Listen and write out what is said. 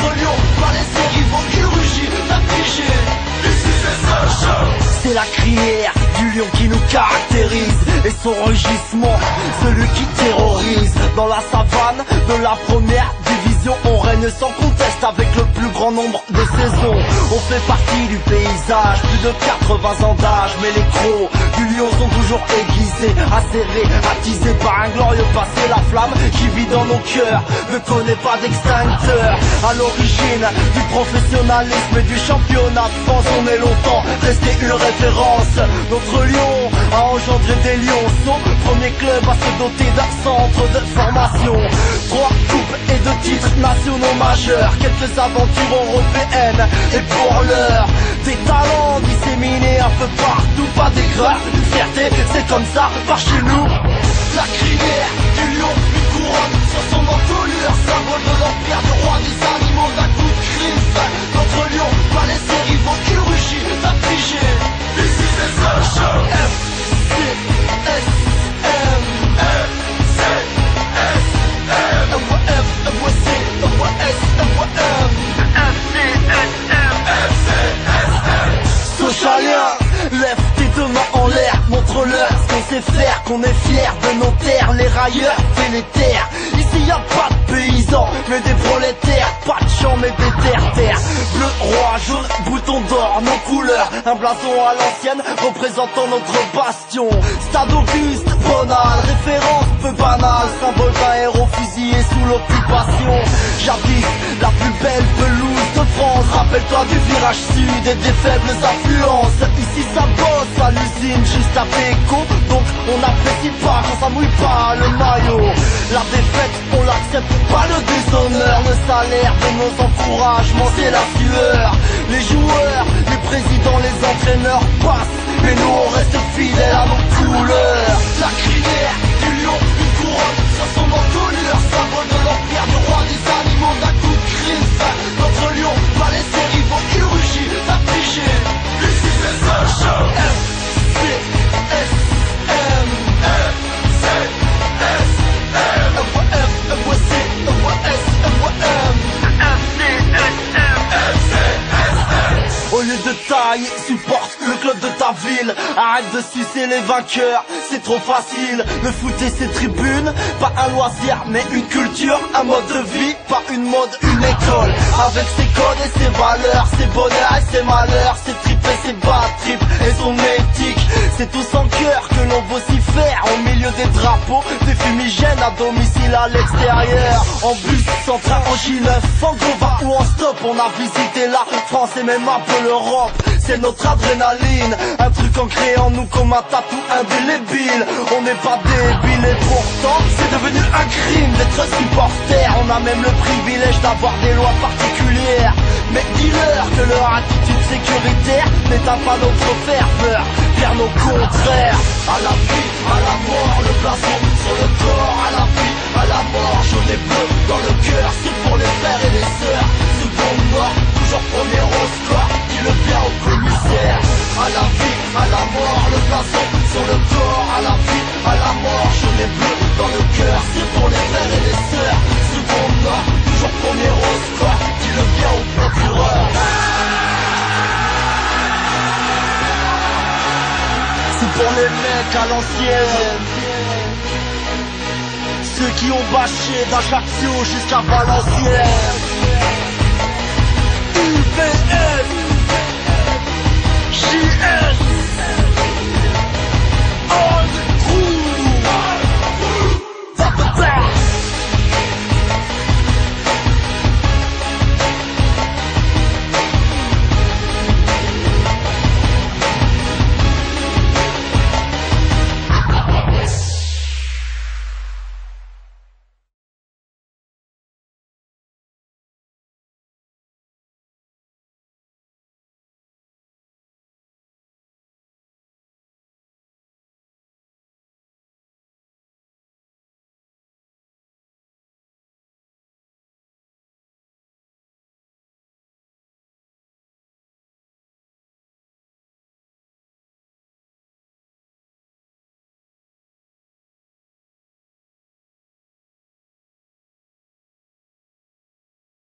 Notre lion, pas laisser rivaux qui rugit, affligé. C'est la crière du lion qui nous caractérise, et son rugissement, celui qui terrorise. Dans la savane de la première division, on règne sans conteste avec le plus grand nombre de saisons. On fait partie du paysage, plus de 80 ans d'âge, mais les crocs du lion sont toujours aiguisés, acérés, attisés par un glorieux passé. La flamme qui vit dans nos cœurs ne connaît pas d'extincteur. À l'origine du professionnalisme et du championnat de France, on est longtemps resté une référence. Notre lion a engendré des lionceaux, premier club à se doter d'un centre de formation. 3 coupes et 2 titres nationaux majeurs, quelques aventures européennes, et pour l'heure, des talents disséminés un peu partout, pas d'aigreur, une fierté, c'est comme ça, par chez nous. La crinière du lion, une couronne sur son encolure, symbole de l'empire du roi des animaux d'un coup de griffe. Notre lion, pas laisser rivaux qui rugit, affligé. This is the social F-C-S-M F-C-S-M F-C-S-M Socialien, lève tes deux mains en l'air, montre-leur ce qu'on sait faire, qu'on est fier de nos terres, les railleurs délétères. Ici y a pas de paysans, mais des prolétaires, pas de champs mais des terres. Bleu, roi, jaune, bouton d'or, nos couleurs, un blason à l'ancienne représentant notre bastion. Stade Auguste, Bonal, référence peu banale, symbole d'un héros fusillé sous l'occupation. Jadis, la plus belle pelouse de France, rappelle-toi du virage sud et des faibles affluences. Ici ça bosse à l'usine juste à Péco, donc on n'apprécie pas quand ça mouille pas le maillot. La défaite on l'accepte, pas le déshonneur, le salaire de nos encouragements c'est la sueur. Les joueurs, les présidents, les entraîneurs passent, mais nous on reste fidèles à nos couleurs. La crinière du lion, une couronne sur son encolure, symbole de l'empire du roi des animaux d'un coup de griffe. Notre lion, pas laisser rivaux qui rugit, affligé. This is the social F-C-S-M F-C-S-M Au lieu de taille, supporte le club de ta ville. Arrête de sucer les vainqueurs, c'est trop facile. Le foot et ses tribunes, pas un loisir mais une culture, un mode de vie, pas une mode, une école. Avec ses codes et ses valeurs, ses bonheurs et ses malheurs, ses tripes et ses bad trips et son éthique. C'est tout sans cœur que l'on vocifère au milieu des drapeaux, des fumigènes à domicile à l'extérieur. En bus, en train, en J9, en Gova ou en stop, on a visité la France et même un peu l'Europe. C'est notre adrénaline, un truc ancré en nous comme un tatou indélébile. On n'est pas débiles et pourtant c'est devenu un crime d'être supporter. On a même le privilège d'avoir des lois particulières, mais dis-leur que leur attitude sécuritaire n'éteint pas notre ferveur, bien au contraire. À la vie, à la mort, le blason sur le corps. À la vie, à la mort, jaune et bleu dans le cœur. C'est pour les frères et les sœurs, seconde mort, toujours premier au score. Dis-le bien au commissaire. À la vie, à la mort, le blason sur le corps. À la vie, à la mort, jaune et bleu dans le cœur. C'est pour les frères et les sœurs, seconde mort, toujours premier au score. Dis-le bien au procureur. C'est pour les mecs à l'ancienne, ceux qui ont bâché d'Ajaccio jusqu'à Valenciennes. UBS, JS